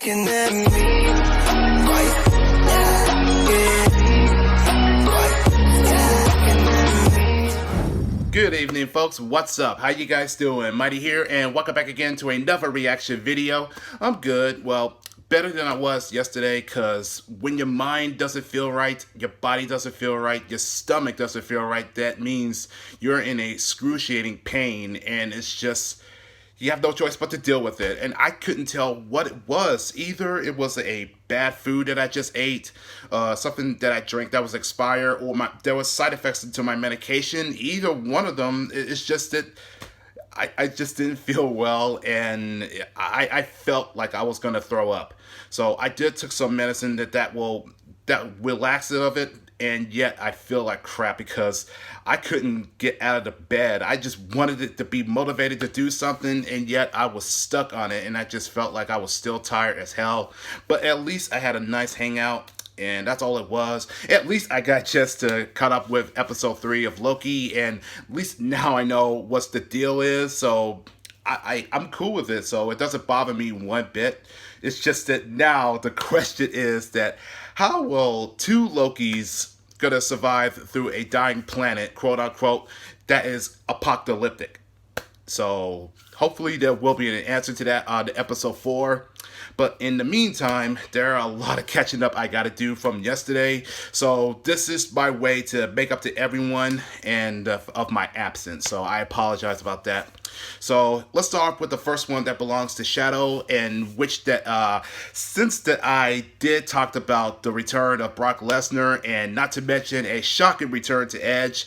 looking at me. Good evening, folks. What's up? How you guys doing? Mighty here, and welcome back again to another reaction video. I'm good. Well, better than I was yesterday, because when your mind doesn't feel right, your body doesn't feel right, your stomach doesn't feel right, that means you're in a excruciating pain, and it's just, you have no choice but to deal with it. And I couldn't tell what it was. Either it was a bad food that I just ate, something that I drank that was expired, or there was side effects to my medication. Either one of them. It's just that I just didn't feel well, and I felt like I was gonna throw up. So I did took some medicine that will relax it of it, and yet I feel like crap because I couldn't get out of the bed. I just wanted it to be motivated to do something, and yet I was stuck on it, and I just felt like I was still tired as hell. But at least I had a nice hangout, and that's all it was. At least I got just to caught up with episode 3 of Loki, and at least now I know what the deal is, so I'm cool with it, so it doesn't bother me one bit. It's just that now the question is that how will two Lokis gonna survive through a dying planet, quote unquote, that is apocalyptic? So hopefully there will be an answer to that on episode 4. But in the meantime, there are a lot of catching up I gotta do from yesterday. So this is my way to make up to everyone and of my absence. So I apologize about that. So let's start off with the first one that belongs to Shadow, and which that since that I did talk about the return of Brock Lesnar, and not to mention a shocking return to Edge,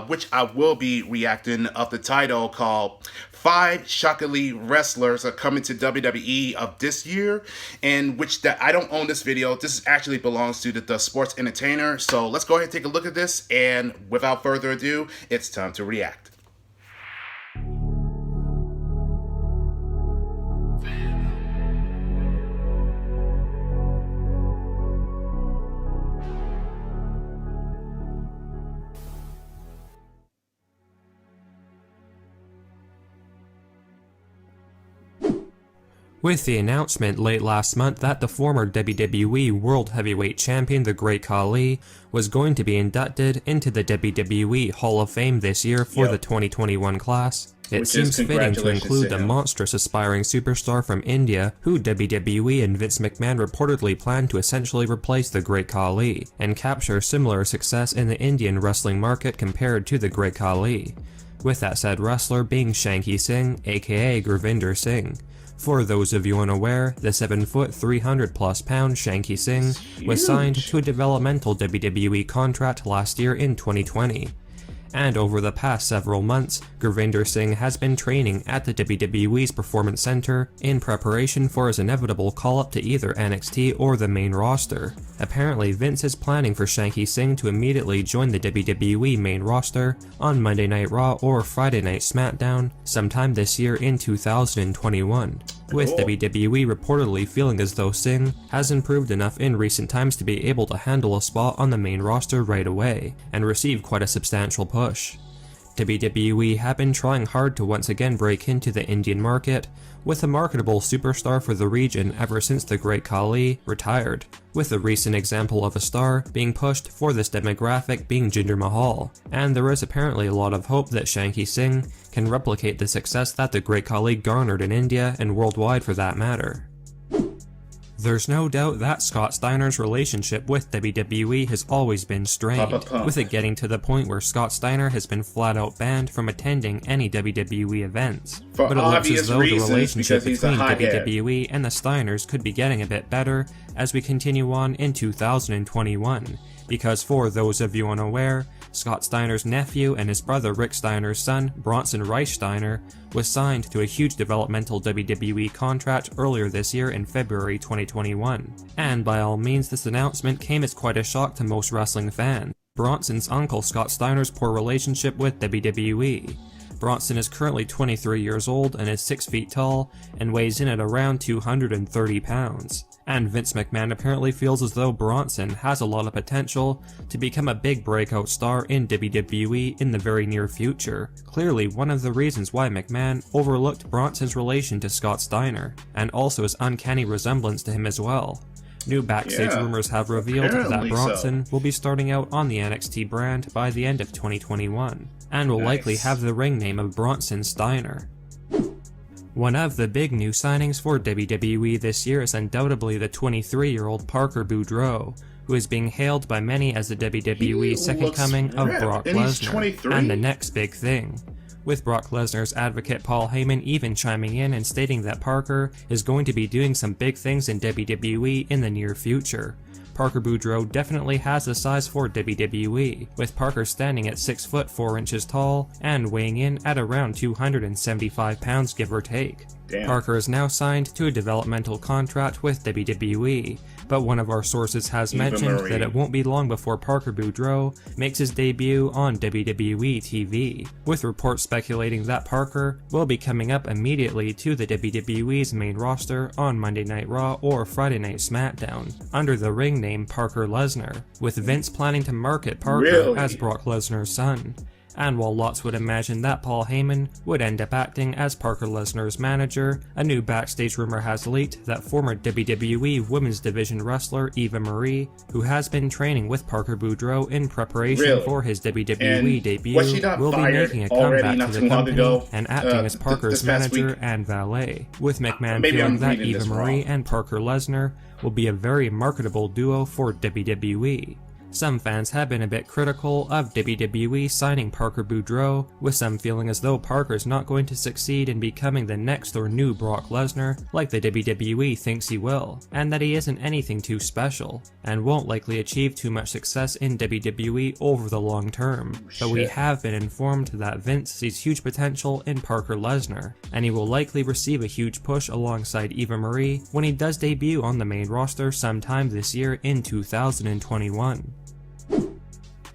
which I will be reacting of the title called 5 shockingly wrestlers are coming to WWE of this year, and which that I don't own this video. This actually belongs to the Sports Entertainer. So let's go ahead and take a look at this, and without further ado, it's time to react. With the announcement late last month that the former WWE World Heavyweight Champion The Great Khali was going to be inducted into the WWE Hall of Fame this year for the 2021 class, it seems fitting to include the monstrous aspiring superstar from India, who WWE and Vince McMahon reportedly plan to essentially replace The Great Khali, and capture similar success in the Indian wrestling market compared to The Great Khali, with that said wrestler being Shanky Singh, aka Gurvinder Singh. For those of you unaware, the 7-foot, 300+ pound Shanky Singh was signed to a developmental WWE contract last year in 2020. And over the past several months, Gurvinder Singh has been training at the WWE's Performance Center in preparation for his inevitable call-up to either NXT or the main roster. Apparently, Vince is planning for Shanky Singh to immediately join the WWE main roster on Monday Night Raw or Friday Night SmackDown sometime this year in 2021. With WWE reportedly feeling as though Singh has improved enough in recent times to be able to handle a spot on the main roster right away, and receive quite a substantial push. WWE have been trying hard to once again break into the Indian market, with a marketable superstar for the region ever since The Great Khali retired, with a recent example of a star being pushed for this demographic being Jinder Mahal, and there is apparently a lot of hope that Shanky Singh can replicate the success that The Great Khali garnered in India and worldwide for that matter. There's no doubt that Scott Steiner's relationship with WWE has always been strained, with it getting to the point where Scott Steiner has been flat out banned from attending any WWE events. But it looks as though the relationship between WWE and the Steiners could be getting a bit better as we continue on in 2021, because for those of you unaware, Scott Steiner's nephew and his brother Rick Steiner's son, Bronson Reich Steiner, was signed to a huge developmental WWE contract earlier this year in February 2021. And by all means, this announcement came as quite a shock to most wrestling fans. Bronson's uncle Scott Steiner's poor relationship with WWE. Bronson is currently 23 years old and is 6 feet tall and weighs in at around 230 pounds. And Vince McMahon apparently feels as though Bronson has a lot of potential to become a big breakout star in WWE in the very near future. Clearly one of the reasons why McMahon overlooked Bronson's relation to Scott Steiner, and also his uncanny resemblance to him as well. New backstage rumors have revealed that Bronson will be starting out on the NXT brand by the end of 2021, and will likely have the ring name of Bronson Steiner. One of the big new signings for WWE this year is undoubtedly the 23-year-old Parker Boudreaux, who is being hailed by many as the WWE second coming of Brock Lesnar, and the next big thing. With Brock Lesnar's advocate Paul Heyman even chiming in and stating that Parker is going to be doing some big things in WWE in the near future. Parker Boudreaux definitely has the size for WWE, with Parker standing at 6 foot 4 inches tall and weighing in at around 275 pounds give or take. Damn. Parker is now signed to a developmental contract with WWE, but one of our sources has mentioned that it won't be long before Parker Boudreaux makes his debut on WWE TV, with reports speculating that Parker will be coming up immediately to the WWE's main roster on Monday Night Raw or Friday Night SmackDown, under the ring name Parker Lesnar, with Vince planning to market Parker as Brock Lesnar's son. And while lots would imagine that Paul Heyman would end up acting as Parker Lesnar's manager, a new backstage rumor has leaked that former WWE Women's Division wrestler Eva Marie, who has been training with Parker Boudreaux in preparation for his WWE debut, will be making a comeback to the company and acting as Parker's manager and valet, with McMahon feeling that Eva Marie and Parker Lesnar will be a very marketable duo for WWE. Some fans have been a bit critical of WWE signing Parker Boudreaux, with some feeling as though Parker's not going to succeed in becoming the next or new Brock Lesnar like the WWE thinks he will, and that he isn't anything too special, and won't likely achieve too much success in WWE over the long term. But we have been informed that Vince sees huge potential in Parker Lesnar, and he will likely receive a huge push alongside Eva Marie when he does debut on the main roster sometime this year in 2021.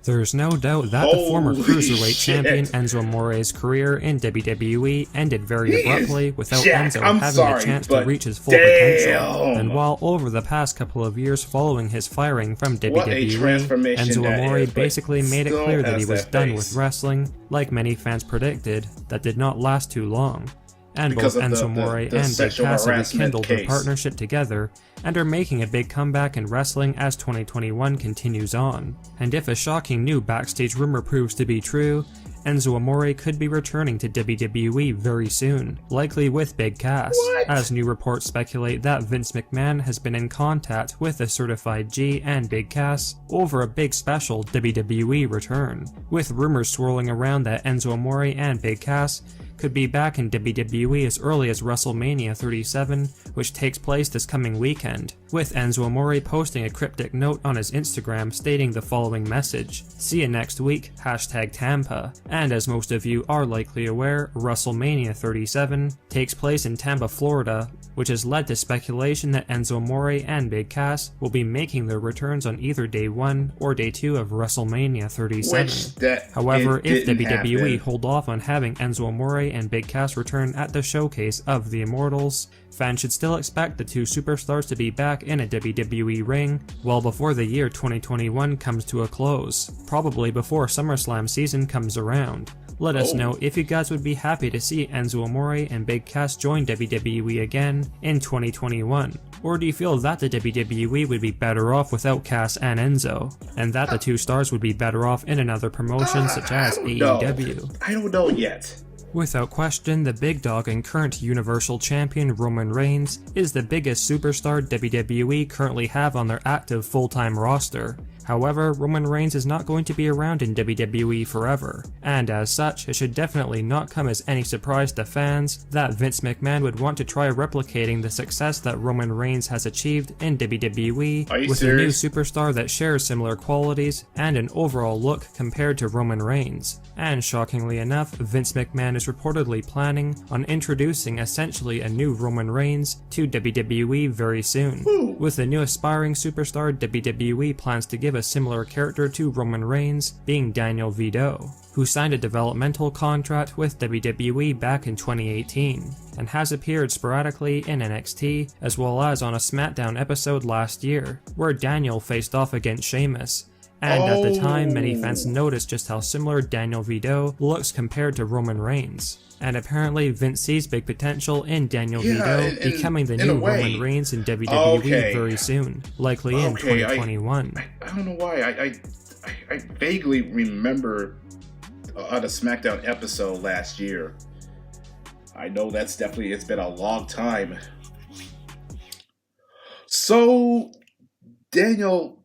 There's no doubt that the former Cruiserweight champion Enzo Amore's career in WWE ended very abruptly without Enzo having a chance to reach his full potential. And while over the past couple of years following his firing from WWE, Enzo Amore basically made it clear that he was done with wrestling, like many fans predicted, that did not last too long. And both Enzo Amore and Big Cass have rekindled their partnership together and are making a big comeback in wrestling as 2021 continues on. And if a shocking new backstage rumor proves to be true, Enzo Amore could be returning to WWE very soon, likely with Big Cass, as new reports speculate that Vince McMahon has been in contact with the Certified G and Big Cass over a big special WWE return, with rumors swirling around that Enzo Amore and Big Cass could be back in WWE as early as WrestleMania 37, which takes place this coming weekend, with Enzo Amore posting a cryptic note on his Instagram stating the following message: "See you next week, #Tampa." And as most of you are likely aware, WrestleMania 37 takes place in Tampa, Florida, which has led to speculation that Enzo Amore and Big Cass will be making their returns on either day 1 or day 2 of WrestleMania 37. However, if WWE hold off on having Enzo Amore and Big Cass return at the showcase of the Immortals, fans should still expect the two superstars to be back in a WWE ring well before the year 2021 comes to a close, probably before SummerSlam season comes around. Let us know if you guys would be happy to see Enzo Amore and Big Cass join WWE again in 2021, or do you feel that the WWE would be better off without Cass and Enzo, and that the two stars would be better off in another promotion such as AEW? I don't know yet. Without question, the big dog and current Universal Champion Roman Reigns is the biggest superstar WWE currently have on their active full-time roster. However, Roman Reigns is not going to be around in WWE forever, and as such, it should definitely not come as any surprise to fans that Vince McMahon would want to try replicating the success that Roman Reigns has achieved in WWE with a new superstar that shares similar qualities and an overall look compared to Roman Reigns. And shockingly enough, Vince McMahon is reportedly planning on introducing essentially a new Roman Reigns to WWE very soon. With the new aspiring superstar, WWE plans to give a similar character to Roman Reigns, being Daniel Vito, who signed a developmental contract with WWE back in 2018, and has appeared sporadically in NXT, as well as on a SmackDown episode last year, where Daniel faced off against Sheamus. And at the time, many fans noticed just how similar Daniel Vito looks compared to Roman Reigns. And apparently Vince sees big potential in Daniel Vito becoming the new Roman Reigns in WWE very soon, likely in 2021. I don't know why. I vaguely remember on a SmackDown episode last year. I know that's definitely, it's been a long time. So, Daniel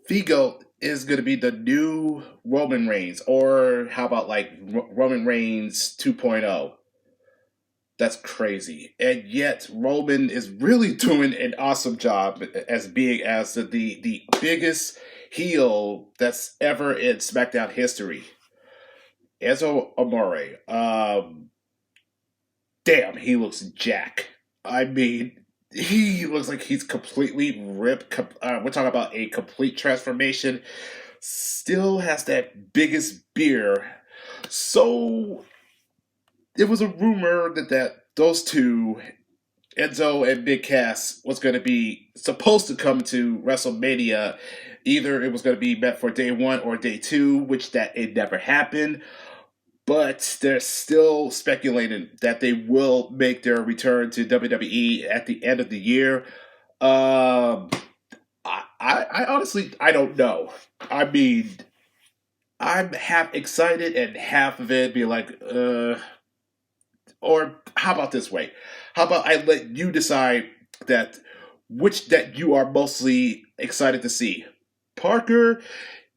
Vito is going to be the new Roman Reigns, or how about like Roman Reigns 2.0? That's crazy. And yet Roman is really doing an awesome job as being as the biggest heel that's ever in SmackDown history. Enzo Amore. Damn, he looks jack. I mean, he looks like he's completely ripped. We're talking about a complete transformation. Still has that biggest beer. So, there was a rumor that those two, Enzo and Big Cass, was going to be supposed to come to WrestleMania. Either it was going to be meant for day 1 or day 2, which that it never happened. But they're still speculating that they will make their return to WWE at the end of the year. I honestly, I don't know. I mean, I'm half excited and half of it be like, or how about this way? How about I let you decide which that you are mostly excited to see? Parker,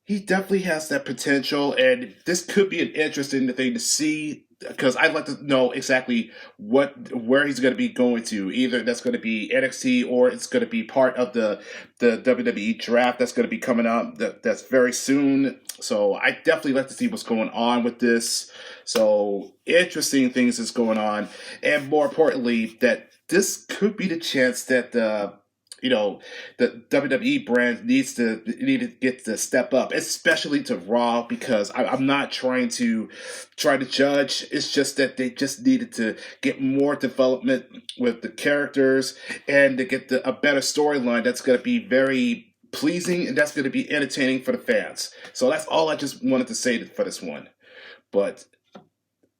he definitely has that potential, and this could be an interesting thing to see, because I'd like to know exactly where he's going to be going to. Either that's going to be NXT, or it's going to be part of the WWE draft that's going to be coming up that's very soon. So I definitely like to see what's going on with this. So interesting things is going on, and more importantly, that this could be the chance that the WWE brand needs to get to step up, especially to Raw, because I'm not trying to judge. It's just that they just needed to get more development with the characters and to get a better storyline that's going to be very pleasing and that's going to be entertaining for the fans. So that's all I just wanted to say for this one. But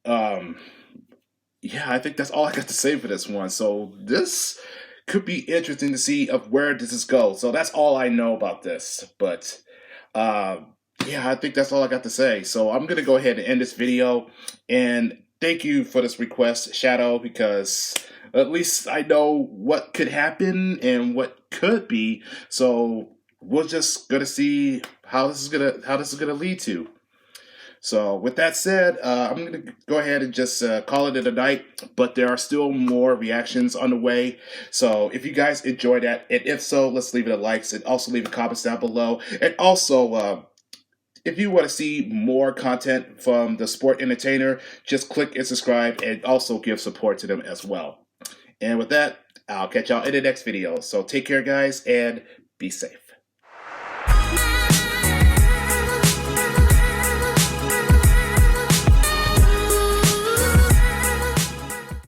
yeah, I think that's all I got to say for this one. So this could be interesting to see of where does this go. So that's all I know about this. But yeah, I think that's all I got to say. So I'm gonna go ahead and end this video. And thank you for this request, Shadow, because at least I know what could happen and what could be. So we're just gonna see how this is gonna lead to. So with that said, I'm going to go ahead and just call it a night, but there are still more reactions on the way. So if you guys enjoyed that, and if so, let's leave it a likes and also leave a comments down below. And also, if you want to see more content from the Sport Entertainer, just click and subscribe and also give support to them as well. And with that, I'll catch y'all in the next video. So take care, guys, and be safe.